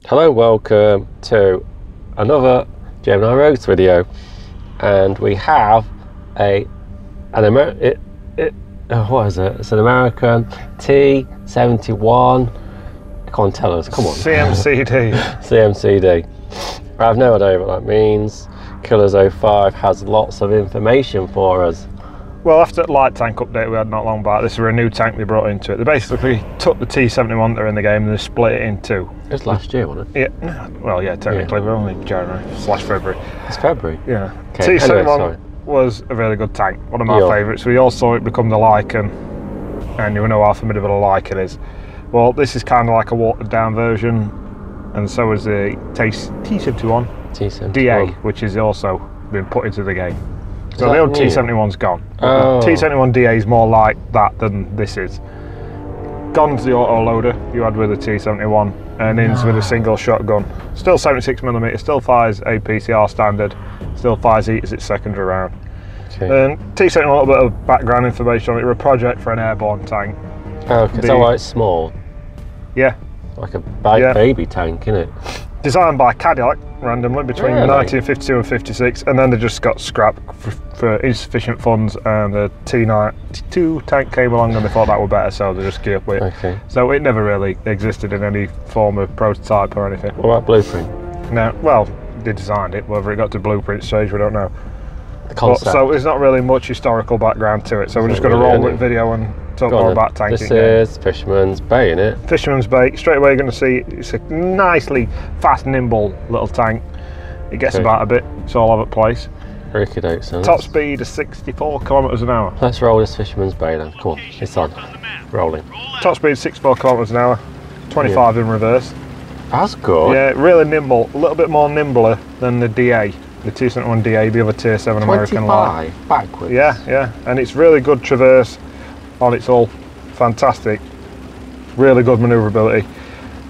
Hello, welcome to another Gemini Rogues video, and we have what is it? It's an American T71. Come on, tell us. Come on. CMCD. CMCD. I have no idea what that means. Killers 05 has lots of information for us. Well, after the light tank update we had not long back, this is a new tank they brought into it. They basically took the T71 that are in the game and they split it in two. It was last year, wasn't it? Yeah. Well, yeah, technically we're only January/February. It's February. Yeah. Okay, T71 anyway, was a really good tank. One of my favourites. We all saw it become the Lycan, and you know how formidable a Lycan is. Well, this is kind of like a watered down version, and so is the T71 DA, which has also been put into the game. So the old T71's gone. Oh. T71 DA is more like that than this is. Gone's the auto loader you had with the T71, and In's with a single shotgun. Still 76mm, still fires APCR standard, still fires heat as its secondary round. Okay. And T71, a little bit of background information on it. We're a project for an airborne tank. Oh, okay. So why it's small? Yeah. Like a baby tank, isn't it? Designed by Cadillac randomly between 1952 and 56, and then they just got scrapped for insufficient funds, and the T92 tank came along and they thought that were better, so they just geared up with it. Okay. So it never really existed in any form of prototype or anything. What about blueprint? No, well, they designed it. Whether it got to blueprint stage, we don't know. The concept. So there's not really much historical background to it, so we're just going to roll with video and talk more about tanking. This is Fisherman's Bay, isn't it? Fisherman's Bay. Straight away you're going to see it's a nicely fast, nimble little tank. It gets about a bit, it's all over the place. Top speed is 64 kilometres an hour. Let's roll this Fisherman's Bay then. Come on, it's on. Rolling. Top speed is 64 kilometres an hour, 25 in reverse. That's good. Yeah, really nimble, a little bit more nimbler than the DA. The T71 DA, the other tier 7 American line. Backwards. Yeah, and it's really good traverse on its all. Fantastic. Really good manoeuvrability.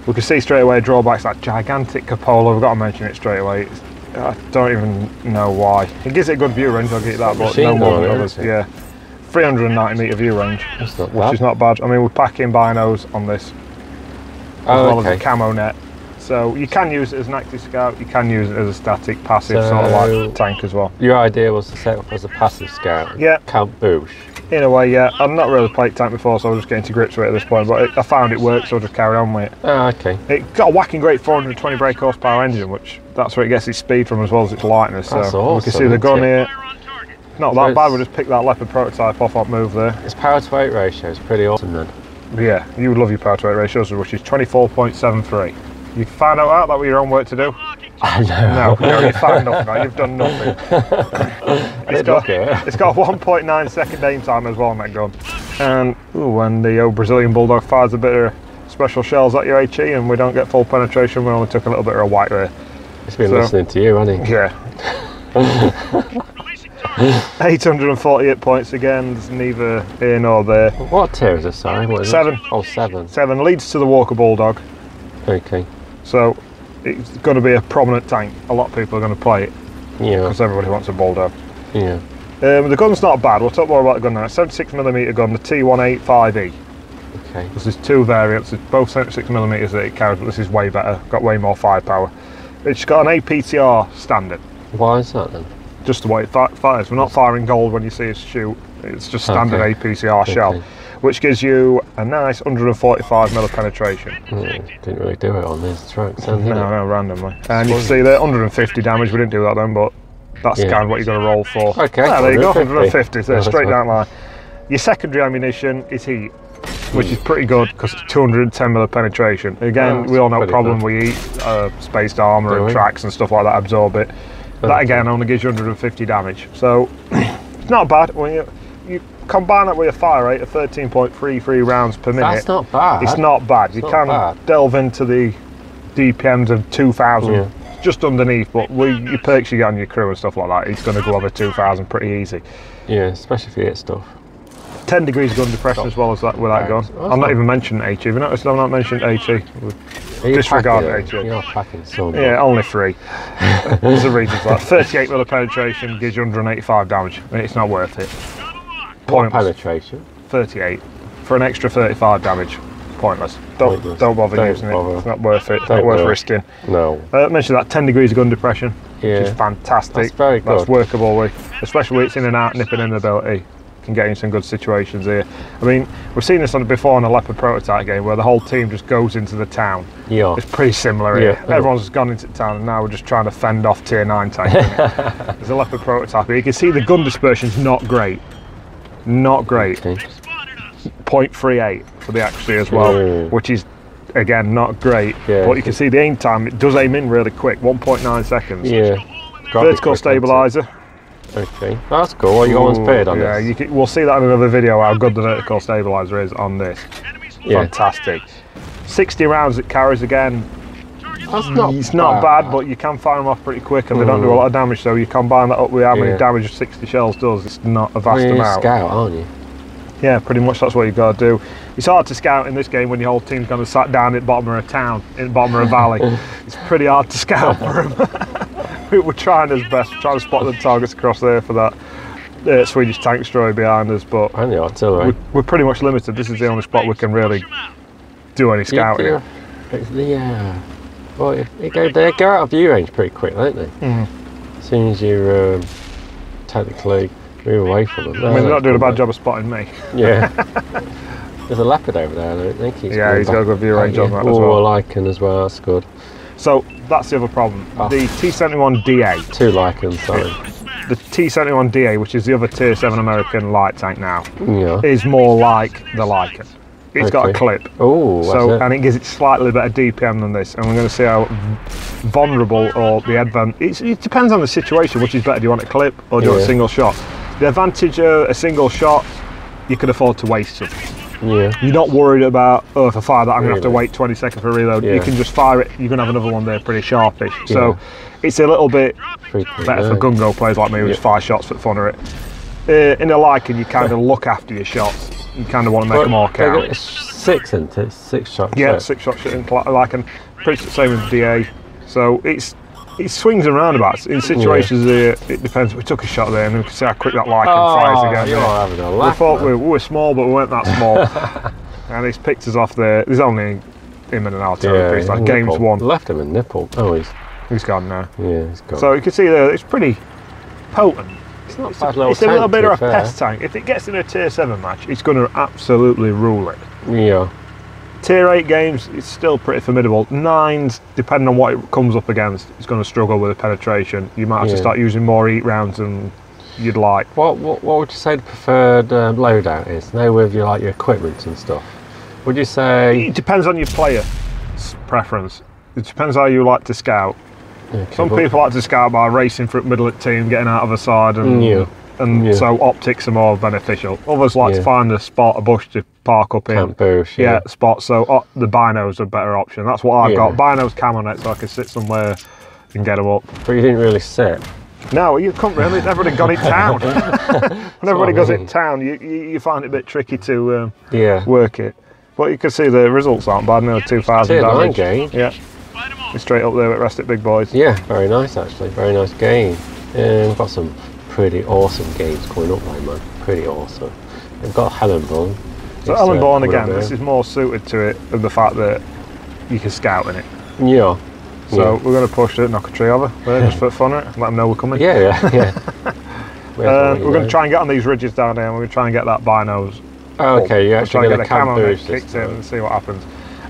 We can see straight away drawbacks, that gigantic cupola. We've got to mention it straight away. I don't even know why. It gives it a good view range, I'll get that, but no more than others. Yeah, 390 metre view range, which is not bad. I mean, we're packing binos on this, as well as a camo net. So you can use it as an active scout, you can use it as a static, passive, sort of like tank as well. Your idea was to set up as a passive scout? Yeah. Camp Boosh? In a way, yeah. I've not really played tank before, so I was just getting to grips with it at this point, but I found it worked, so I'll just carry on with it. Oh, okay. It got a whacking great 420 brake horsepower engine, which that's where it gets its speed from as well as its lightness. That's so awesome, we can see the gun here. Not that bad, we'll just pick that Leopard prototype off on move there. Its power to weight ratio is pretty awesome then. Yeah, you would love your power to weight ratios, which is 24.73. You found out that with your own work to do? I know. No, you found nothing. You've done nothing. It's got 1.9 second aim time as well on that gun. And when the old Brazilian Bulldog fires a bit of special shells at your HE and we don't get full penetration, we only took a little bit of a white there. It's been listening to you, hasn't he? Yeah. 848 points again, there's neither here nor there. What tier is this, sorry? What is 7. It? Oh, 7. 7 leads to the Walker Bulldog. Okay. So it's going to be a prominent tank. A lot of people are going to play it. Yeah. Because everybody wants a Bulldog. Yeah. The gun's not bad. We'll talk more about the gun now. 76mm gun, the T185E. Okay. There's two variants. It's both 76mm that it carries, but this is way better. Got way more firepower. It's got an APCR standard. Why is that then? Just the way it fires. We're not firing gold when you see us shoot. It's just standard APCR shell, which gives you a nice 145mm penetration. Didn't really do it on these tracks then, did it? No, randomly. And you can see there, 150 damage. We didn't do that then, but that's kind of what you're going to roll for. Okay. There you go, 150. So straight down line. Your secondary ammunition is heat, which is pretty good because it's 210mm penetration. Again, we all know the problem we eat, spaced armour and tracks and stuff like that absorb it. That again only gives you 150 damage. So it's not bad. When you combine that with a fire rate of 13.33 rounds per minute. That's not bad. It's not bad. You can delve into the DPMs of 2,000 just underneath, but with your perks you get on your crew and stuff like that, it's going to go over 2,000 pretty easy. Yeah, especially if you hit stuff. 10 degrees gun depression as well as that with that gun. I'm not even mentioning HE. Have you noticed I've not mentioned HE? Disregard HE. You're packing some. Yeah, only 3. There's a reason for that. 38mm penetration gives you 185 damage. I mean, it's not worth it. What penetration? 38 for an extra 35 damage. pointless. Don't bother using it. It's not worth it. It's not worth risking. No. I mentioned that 10 degrees of gun depression, Yeah. which is fantastic. That's very good. That's workable with, especially when it's in and out, nipping in ability. Can get in some good situations here. I mean, we've seen this before on a Leopard prototype game where the whole team just goes into the town. Yeah. It's pretty similar here. Everyone's gone into town and now we're just trying to fend off tier 9 tank. There's a Leopard prototype here. You can see the gun dispersion's not great. Not great. Okay. 0.38 for the accuracy as well, which is again not great. Yeah. But you can see the aim time, it does aim in really quick, 1.9 seconds. Yeah. Vertical stabilizer. Okay, that's cool. What you got on speed on this? Yeah, we'll see that in another video how good the vertical stabilizer is on this. Yeah. Fantastic. 60 rounds it carries again. It's not bad, but you can fire them off pretty quick and they don't do a lot of damage, so you combine that up with how many damage 60 shells does. It's not a vast amount. Scout, aren't you? Yeah, pretty much that's what you've got to do. It's hard to scout in this game when your whole team's kind of sat down at the bottom of a town, in the bottom of a valley. It's pretty hard to scout for them. We're trying our best, trying to spot the targets across there for that Swedish tank destroyer behind us, but And the artillery. we're pretty much limited. This is the only spot we can really do any scouting. Well, they go out of view range pretty quick, don't they? As soon as you technically move away from them. I mean, they're not doing a bad job of spotting me. Yeah. There's a leopard over there, I don't think. He's got a good view range on that as well. A lichen as well, that's good. So that's the other problem. The T71 DA. 2 lichens, sorry. The T71 DA, which is the other tier 7 American light tank now, Yeah. is more like the Lycan. It's got a clip. Oh, and it gives it slightly better DPM than this, and we're going to see how vulnerable or the advantage. It depends on the situation. Which is better? Do you want a clip or do you want a single shot? The advantage of a single shot, you can afford to waste it. Yeah. You're not worried about, oh, if I fire that, I'm going to have to wait 20 seconds for a reload. You can just fire it. You're going to have another one there pretty sharpish. So it's a little bit better for gun-go players like me, who just fire shots for the fun of it. In a Lycan, you kind of look after your shots. You kind of want to make them all count. It's 6, isn't it? 6 shots. Yeah, 6 shots in Lycan. Pretty the same with the DA. So it swings and roundabouts. In situations it depends. We took a shot there and we can see how quick that Lycan fires again. You're having a laugh. We thought we were small, but we weren't that small. And he's picked us off there. There's only him and an artillery piece. Like game's won. Left him in nipple. Oh, he's gone now. Yeah, he's gone. So you can see there, it's pretty potent. It's not bad little It's a little bit of a pest tank. If it gets in a tier 7 match, it's going to absolutely rule it. Yeah. Tier 8 games, it's still pretty formidable. 9s, depending on what it comes up against, it's going to struggle with the penetration. You might have to start using more eat rounds than you'd like. What would you say the preferred loadout is? Now with your equipment and stuff. Would you say? It depends on your player's preference. It depends how you like to scout. Okay, Some people like to scout by racing through the middle of the team, getting out of a side, and so optics are more beneficial. Others like to find a spot, a bush to park up in. Camp bush, spot. So the binos are a better option. That's what I've got. Binos cam on it, so I can sit somewhere and get them up. But you didn't really sit. No, you can't really. Everybody got in town. When everybody goes in town, you find it a bit tricky to work it. But you can see the results aren't bad. Nearly 2,000 damage. Game. Yeah. We're straight up there with Restic Big Boys. Yeah, very nice actually. Very nice game. We've got some pretty awesome games coming up, though, man. Pretty awesome. We've got Hellenborn. So Hellenborn again. This is more suited to it than the fact that you can scout in it. Yeah. So we're going to push it, knock a tree over there, just for fun, let them know we're coming. Yeah. We're going to try and get on these ridges down there, and we're going to try and get that binos. Oh, okay, you actually get get a cam on it, kicked in, and see what happens.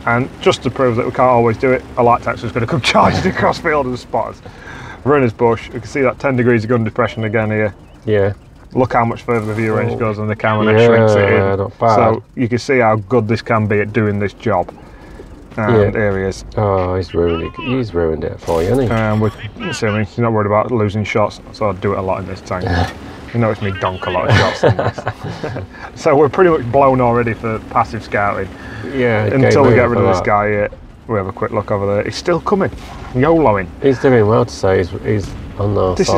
And just to prove that we can't always do it, a light tank's just going to come charging across field and spot us. We're in his bush. You can see that 10 degrees of gun depression again here. Yeah. Look how much further the view range goes on the cam, and it shrinks it in. Not bad. So you can see how good this can be at doing this job. And here he is. Oh, he's ruined it. He's ruined it for you, hasn't he? He's not worried about losing shots, so I'd do it a lot in this tank. You notice me donk a lot of shots in this. So we're pretty much blown already for passive scouting. Yeah. Until we get rid of this guy here. We have a quick look over there. He's still coming. YOLOing. He's doing well to say he's on the This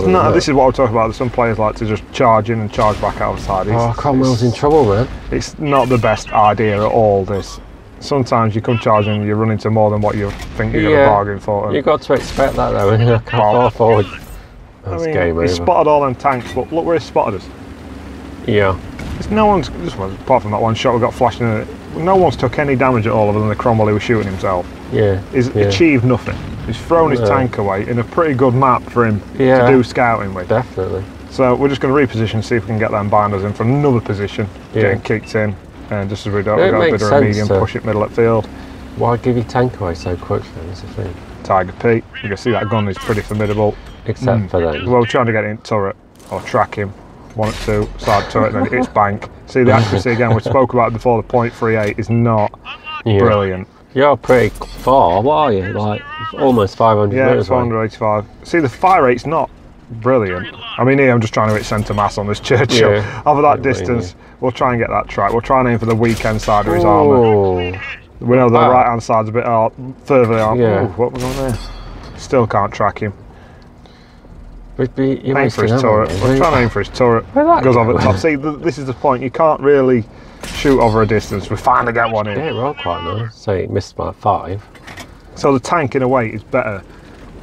is what I'm talking about. Some players like to just charge in and charge back outside. Cromwell's in trouble, man. It's not the best idea at all, this. Sometimes you come charging and you run into more than what you think you're going to bargain for. You've got to expect that though, when you can't far forward. That's game over. He spotted all them tanks, but look where he spotted us. Yeah. There's no one's, apart from that one shot we got flashing in it, no one's took any damage at all other than the Cromwell he was shooting himself. Yeah. He's achieved nothing. He's thrown his tank away in a pretty good map for him to do scouting with. Definitely. So we're just going to reposition, see if we can get them binders in from another position, getting kicked in, and just as we don't, we've got a bit of a medium, push it middle at field. Why give your tank away so quickly? That's the thing. Tiger Pete, you can see that gun is pretty formidable. Except for them. Well, we're trying to get in turret, or track him. 1 at 2, side turret, and then it's bank. See the accuracy again, we spoke about it before, the .38 is not brilliant. You're pretty far, what are you? Like almost 500 Yeah, meters it's 485. See, the fire rate's not brilliant. I mean, here I'm just trying to hit centre mass on this Churchill. Over that distance, we'll try and get that track. We'll try and aim for the weekend side of his armour. We know the right hand side's a bit further out. Yeah. Ooh, what was on there? Still can't track him. Aim for his turret. We're trying to aim for his turret. Goes over the top. See, this is the point. You can't really shoot over a distance. We finally get one in. Yeah, rolled quite nice. So it missed by 5. So the tank, in a way, is better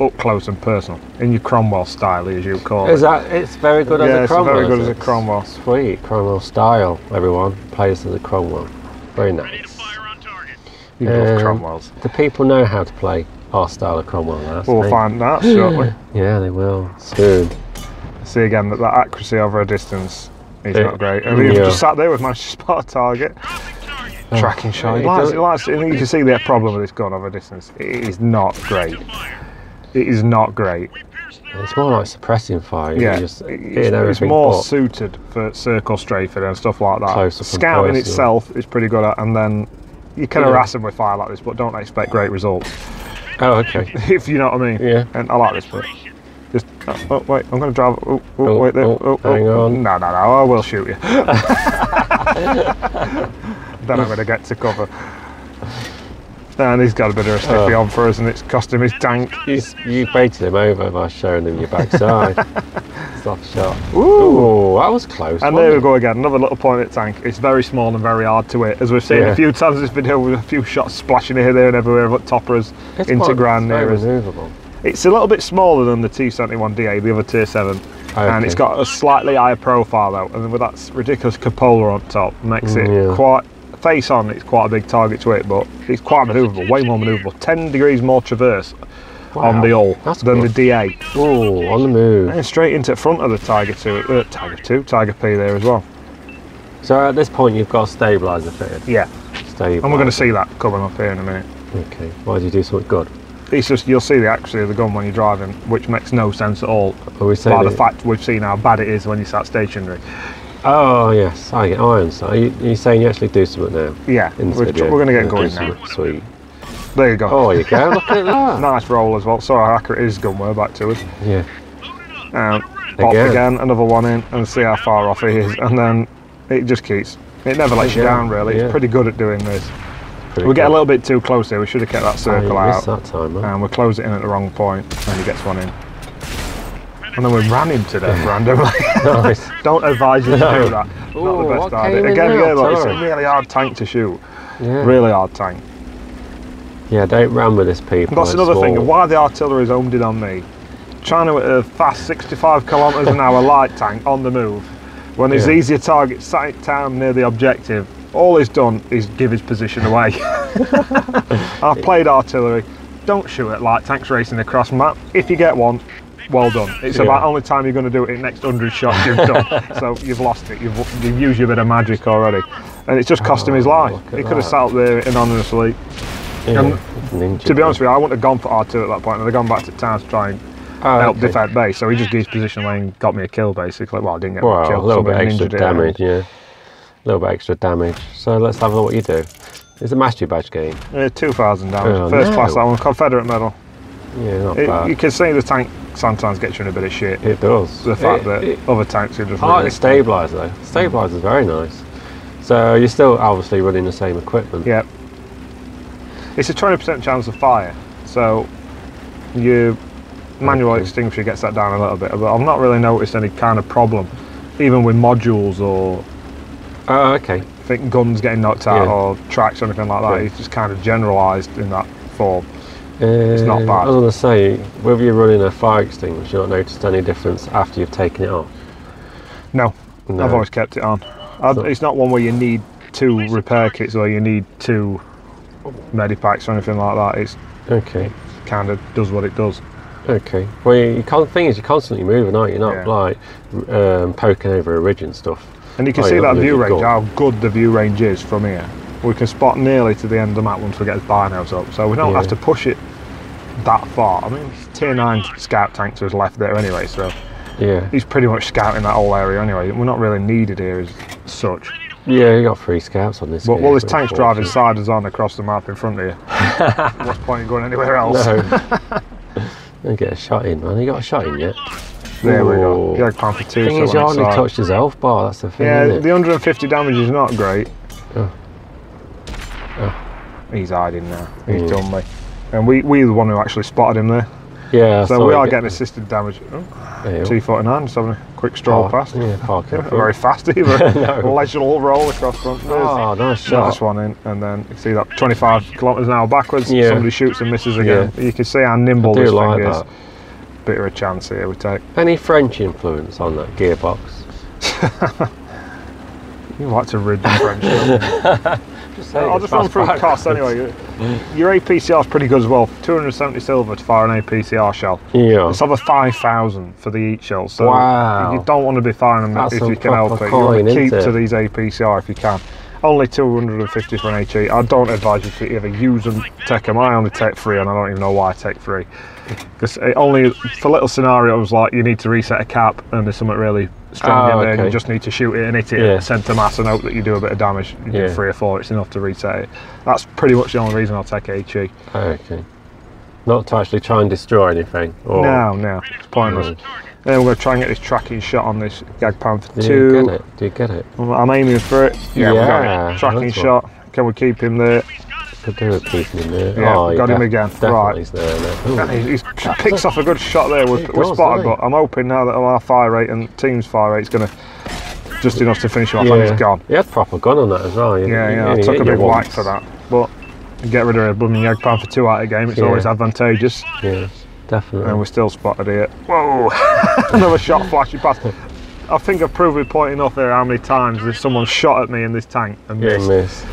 up close and personal in your Cromwell style, as you call it. Is that? It's very good as a Cromwell. Yeah, it's very good as a Cromwell. Sweet Cromwell style. Everyone plays as a Cromwell. Very nice. You love Cromwells. Do people know how to play our style of Cromwell? We'll find that shortly. Yeah, they will soon. See again that accuracy over a distance is not great. I mean, we've just sat there with my spot target. Tracking shot. You can see the problem with this gun over a distance. It is not great. It is not great. It's more like suppressing fire. Yeah, it's more suited for circle strafing and stuff like that. Scouting itself is pretty good at, and then you can harass them with fire like this, but don't expect great results. Oh, okay. If you know what I mean. Yeah. And I like this bit. Just, oh wait, I'm going to drive. Wait there. Hang on. No, I will shoot you. Then I'm going to get to cover. And he's got a bit of a stiffy on for us, and it's cost him his tank. You baited him over by showing him your backside. Soft shot. Ooh, that was close. And there we go again, another little point at tank. It's very small and very hard to hit, as we've seen a few times in this video, with a few shots splashing here, there, and everywhere, but toppers into ground near us. It's a little bit smaller than the T71 DA, the other tier 7. And it's got a slightly higher profile though, and with that ridiculous cupola on top, makes it quite. Face on, it's quite a big target to hit, but it's quite manoeuvrable, way more manoeuvrable. 10 degrees more traverse on the hull than the DA. Oh, on the move. And straight into the front of the Tiger P there as well. So at this point you've got a stabiliser fitted? Yeah. And we're going to see that coming up here in a minute. Okay, why do you do something good? It's just, you'll see the accuracy of the gun when you're driving, which makes no sense at all. By the fact we've seen how bad it is when you sat stationary. Oh yes, I understand. You're saying you actually do something now? Yeah, we're going to get going now. Sweet. There you go. Oh, you go. Look at that. Nice roll as well. Sorry how accurate his gun were back to us. Yeah. Pop again, another one in, and see how far off he is, and then it just keeps. It never lets you down really. It's pretty good at doing this. We get a little bit too close here. We should have kept that circle out. That time, and we close it in at the wrong point, and he gets one in. And then we ran him to death randomly. Nice. Don't advise you to do that. Ooh, not the best idea. Again, it's a really hard tank to shoot. Yeah. Really hard tank. Yeah, don't run with this, people. That's another thing. Why the artillery's homed in on me. Trying to hit a fast 65 kilometres an hour light tank on the move, when there's easier targets sat down near the objective. All he's done is give his position away. I've played artillery. Don't shoot at light tanks racing across map. If you get one, well done. It's about the only time you're going to do it in the next 100 shots you've done. So you've lost it. You've used your bit of magic already. And it's just cost him his life. He could have sat up there anonymously. And to be honest with you, I wouldn't have gone for R2 at that point. I'd have gone back to town to try and help defend base. So he just gave his position away and got me a kill basically. Well, I didn't get me a kill. A little bit extra damage, A little bit extra damage. So let's have a look what you do. It's a mastery badge game. 2,000 damage. First class that one. Confederate medal. Yeah, not bad. You can see the tank sometimes gets you in a bit of shit. It does. The fact that other tanks are just I like the stabiliser though. Stabiliser's very nice. So you're still obviously running the same equipment. Yep. It's a 20% chance of fire. So your manual extinguisher gets that down a little bit. But I've not really noticed any kind of problem, even with modules or I think guns getting knocked out or tracks or anything like that. It's just kind of generalised in that form. It's not bad. I was going to say, whether you're running a fire extinguisher, you not noticed any difference after you've taken it off? No. I've always kept it on. It's not one where you need 2 repair kits or you need 2 medipacks or anything like that. It's okay. Kind of does what it does. Okay. Well, the thing is, you're constantly moving, aren't you? You're not like poking over a ridge and stuff. And you can see that view range, how good the view range is from here. We can spot nearly to the end of the map once we get his binos up, so we don't have to push it that far. I mean, Tier 9 scout tank to his left there anyway, so he's pretty much scouting that whole area anyway. We're not really needed here as such. Yeah, you got 3 scouts on this. But while this tank's driving siders on across the map in front of you, what's the point in going anywhere else? No. Don't get a shot in, man. You got a shot in yet? There we go. Jag for 2. The thing is, you hardly touched his health bar. That's the thing. Yeah, isn't it? The 150 damage is not great. Oh. He's hiding now. He's done me. And we the one who actually spotted him there. Yeah. So we are getting assisted damage. T49, just having a quick stroll past. Yeah, park not very fast either. No. Leisurely roll across front. Oh, nice shot. Nice one in, and then you see that 25 kilometres an hour backwards. Yeah. Somebody shoots and misses again. Yeah. You can see how nimble this thing is. Bit of a chance here we take. Any French influence on that gearbox? You like to rid the French, don't you? I'll just run through the cost anyway. Your APCR is pretty good as well. 270 silver to fire an APCR shell. Yeah. It's over 5,000 for the each shell. So you don't want to be firing them if you can help it. You want to keep to these APCR if you can. Only 250 for an HE. I don't advise you to either use them, take them. I only take 3, and I don't even know why I take 3. Because only for little scenarios like you need to reset a cap and there's something really strong in there and you just need to shoot it and hit it at centre mass and hope that you do a bit of damage. You do 3 or 4, it's enough to reset it. That's pretty much the only reason I'll take HE. Okay. Not to actually try and destroy anything? Or... No, it's pointless. Then we're going to try and get this tracking shot on this Jag Panther 2. Do you get it? I'm aiming for it. Yeah, we got it. Tracking shot. Can we keep him there? Could do with keeping him there. Yeah, got him again. Right. He's there. He picks off a good shot there. We're spotted, but I'm hoping now that our fire rate and team's fire rate is going to just enough to finish him off and he's gone. He had proper gun on that as well. I took a big whack for that. But get rid of a blooming Jag Panther 2 out of the game, it's always advantageous. Yeah, definitely. And we're still spotted here. Whoa! Another shot flashing past. I think I've proved with point enough here how many times there's someone shot at me in this tank and missed.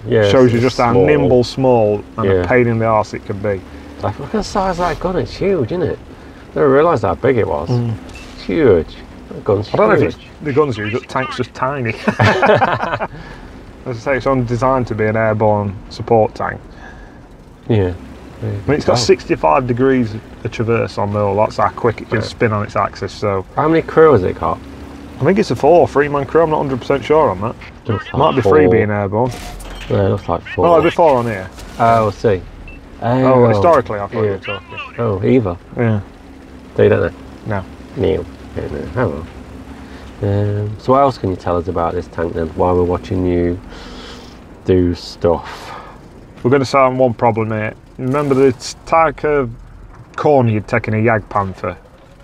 Yeah, shows you just how nimble, small, and a pain in the arse it can be. Like, look at the size of that gun, it's huge, isn't it? I never realised how big it was. It's huge. That gun's huge. I don't know if the gun's huge, the tank's just tiny. As I say, it's designed to be an airborne support tank. Yeah. I mean, it's got 65 degrees of traverse on the hull, that's how quick it can spin on its axis. So, how many crew has it got? I think it's a 3-man crew, I'm not 100% sure on that. Might be 3 being airborne. Yeah, it looks like 4. Oh, it'll be 4 on here. Oh, we'll see. Oh, historically I thought you were talking. Oh, either. Yeah. So you don't know? No. No. Oh well. So what else can you tell us about this tank then, while we're watching you do stuff? We're going to start on one problem here. Remember the type of corner you'd take in a Jag Panther?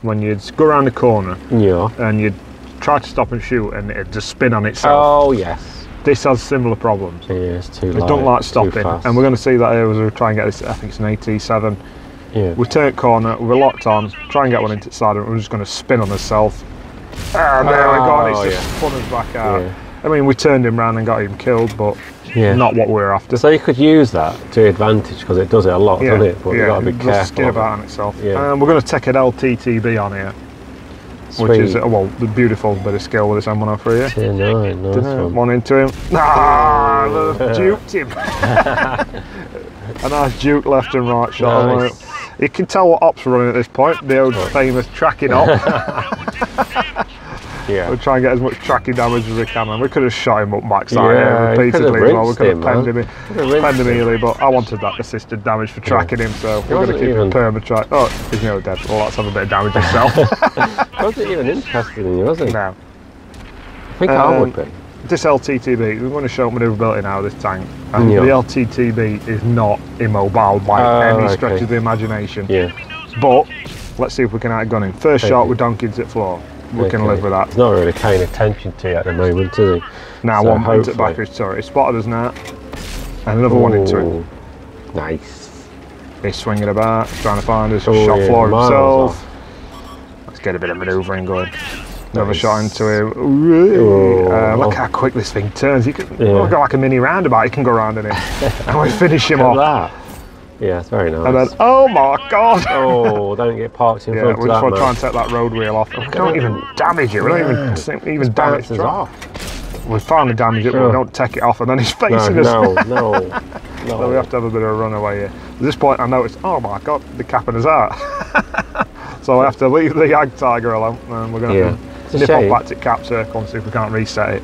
When you'd go around the corner and you'd try to stop and shoot and it'd just spin on itself. Oh, yes. This has similar problems. Yeah, it's too low. It don't like stopping. And we're going to see that here as we try and get this, I think it's an AT7. Yeah. We turn corner, we're locked on, try and get one into the side, and we're just going to spin on itself. And there we go, and it's just spun us back out. Yeah. I mean, we turned him round and got him killed, but not what we're after. So you could use that to your advantage because it does it a lot, doesn't it? But you've got to be careful. Just skid about on itself. Yeah. And we're going to take an LTTB on here. Sweet. Which is, the beautiful bit of skill with this M103 here. Tier 9, nice one. One into him. Duped him. A nice duke left and right shot. Nice. You can tell what ops were running at this point. The old famous tracking op. We'll try and get as much tracking damage as we can, and we could have shot him up backside repeatedly as well. We could have penned him early, but I wanted that assisted damage for tracking him, so we're going to keep him perma-track. Oh, he's nearly dead. Well, let's have a bit of damage himself. He wasn't even interested in you, was he? No. I think I would be. This LTTB, we're going to show manoeuvrability now of this tank, and the LTTB is not immobile by any stretch of the imagination. But let's see if we can outgun him. First shot with donkeys at floor. We can live with that. He's not really paying attention to you at the moment, is he? Now so one into the back of his turret. He spotted us now. And another one into him. Nice. He's swinging about, trying to find us. Shot floor himself. Let's get a bit of manoeuvring going. Another shot into him. Look how quick this thing turns. You can look like a mini roundabout. You can go around in it, and we finish him off. That. Yeah, it's very nice. And then, oh my god! Oh, don't get parked in front of that. We just want to try and take that road wheel off. We don't even damage it. We don't even damage it off. We finally damage it, but we don't take it off, and then he's facing us. No. So we have to have a bit of a runaway here. At this point, I noticed, oh my god, they're capping us out. So I have to leave the Ag Tiger alone, and we're going to nip off back to cap circle and see if we can't reset it.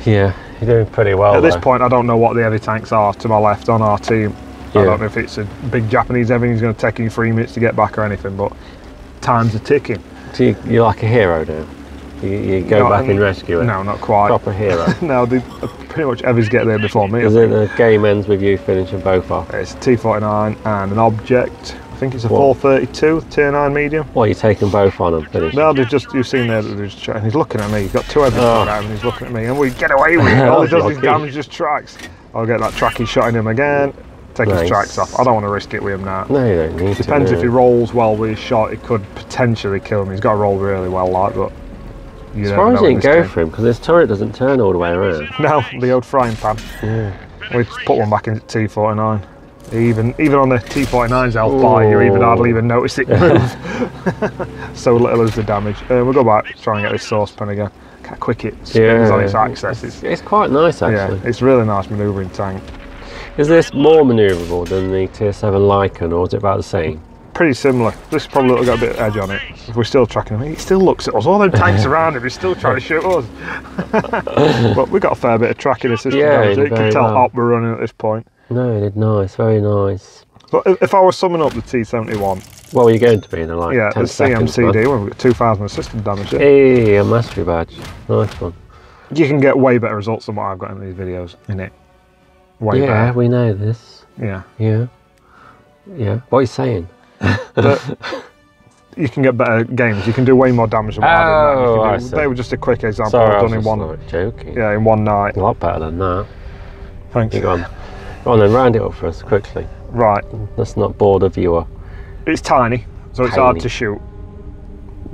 Yeah, you're doing pretty well. At this point, I don't know what the heavy tanks are to my left on our team. I don't know if it's a big Japanese heavy and he's going to take you 3 minutes to get back or anything, but times are ticking. So you're like a hero now? You go back and rescue it? No, not quite. Proper hero? No, pretty much heavies get there before me. Is it the game ends with you finishing both off? It's a T49 and an object. I think it's a 432 tier 9 medium. What, you're taking both on and finishing? No, you've seen there that he's chatting. He's looking at me. He's got 2 heavies on him and he's looking at me, and we get away with it. All he does is damage his tracks. I'll get that tracking shot in him again. Take his tracks off. I don't want to risk it with him now. No, you don't need to. Depends if he rolls well with his shot, it could potentially kill him. He's got to roll really well, like, but you as far as you can go for him, because his turret doesn't turn all the way around. No, the old frying pan. Yeah. We just put one back into T49. Even on the T49's health bar, you hardly even notice it move. So little is the damage. We'll go back, try and get this saucepan again. Look how quick it spins on its axis. It's quite nice, actually. Yeah, it's a really nice manoeuvring tank. Is this more manoeuvrable than the Tier 7 Lycan, or is it about the same? Pretty similar. This probably got a bit of edge on it. If we're still tracking him, he still looks at us. All them tanks around him, he's still trying to shoot us. But we got a fair bit of tracking assistance. Yeah, you can tell Op we're running at this point. No, he did nice, very nice. But if I was summing up the T71, what were you going to be in the like 10 the CMCD, we've got 2,000 assistant damage. Hey, a mastery badge. Nice one. You can get way better results than what I've got in these videos, innit? Way better. Yeah, we know this. Yeah. What are you saying? But you can get better games. You can do way more damage than what I did. They were just a quick example I've done in one. Like joking. Yeah, in one night. A lot better than that. Thanks. Go on then, round it up for us quickly. Right. Let's not bore the viewer. It's tiny, so it's hard to shoot.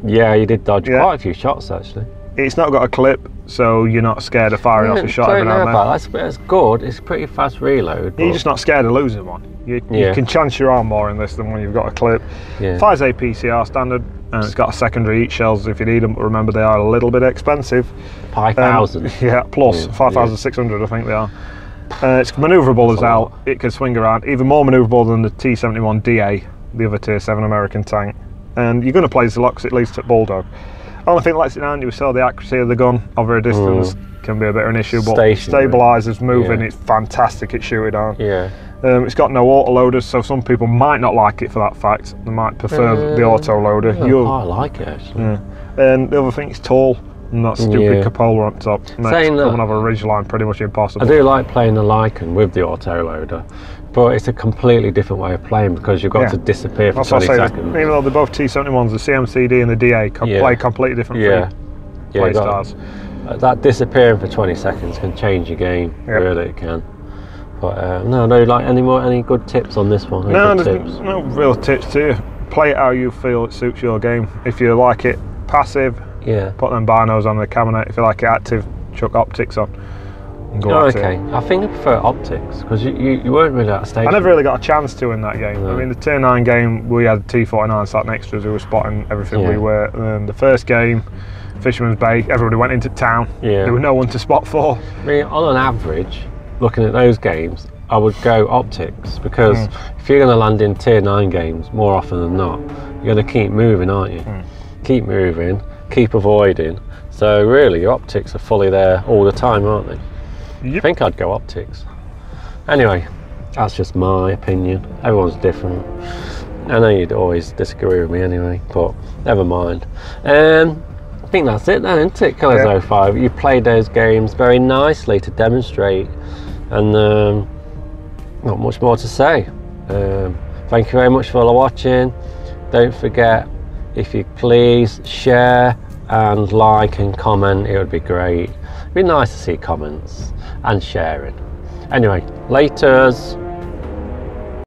Yeah, you did dodge quite a few shots actually. It's not got a clip, so you're not scared of firing off a shot every now and then. That's good. It's a pretty fast reload. You're just not scared of losing one. You can chance your arm more in this than when you've got a clip. Fires APCR standard, and it's got a secondary heat shells if you need them. But remember, they are a little bit expensive. 5,000. Plus 5,600, I think they are. It's manoeuvrable as well. It can swing around, even more manoeuvrable than the T71 DA, the other Tier 7 American tank. And you're going to play the lock because it leads to Bulldog. Only thing that lets it down, you saw the accuracy of the gun over a distance can be a bit of an issue, but stabilisers moving, it's fantastic at shooting down. It's got no autoloaders, so some people might not like it for that fact. They might prefer the autoloader. I like it actually. And the other thing, it's tall, and that stupid cupola on top makes coming over a ridgeline pretty much impossible. I do like playing the Lycan with the autoloader, but it's a completely different way of playing because you've got to disappear for 20 seconds. Even though they're both T71s, the CMCD and the DA play completely different play styles. That disappearing for 20 seconds can change your game, really it can. But any good tips on this one? No, there's no real tips to you. Play it how you feel it suits your game. If you like it passive, put them binos on the camera. If you like it active, chuck optics on. I think I prefer optics because you weren't really at a stage. I never really got a chance to in that game. I mean, the Tier 9 game, we had T49 sat next to us who were spotting everything we were. And then the first game, Fisherman's Bay, everybody went into town. There was no one to spot for. I mean, on an average, looking at those games, I would go optics because if you're going to land in Tier 9 games more often than not, you're going to keep moving, aren't you? Keep moving, keep avoiding. So really, your optics are fully there all the time, aren't they? I think I'd go optics. Anyway, that's just my opinion. Everyone's different. I know you'd always disagree with me anyway, but never mind. I think that's it then, isn't it, Killers 05? You played those games very nicely to demonstrate, and not much more to say. Thank you very much for watching. Don't forget, if you please, share and like and comment. It would be great. It'd be nice to see comments and sharing. Anyway, laters.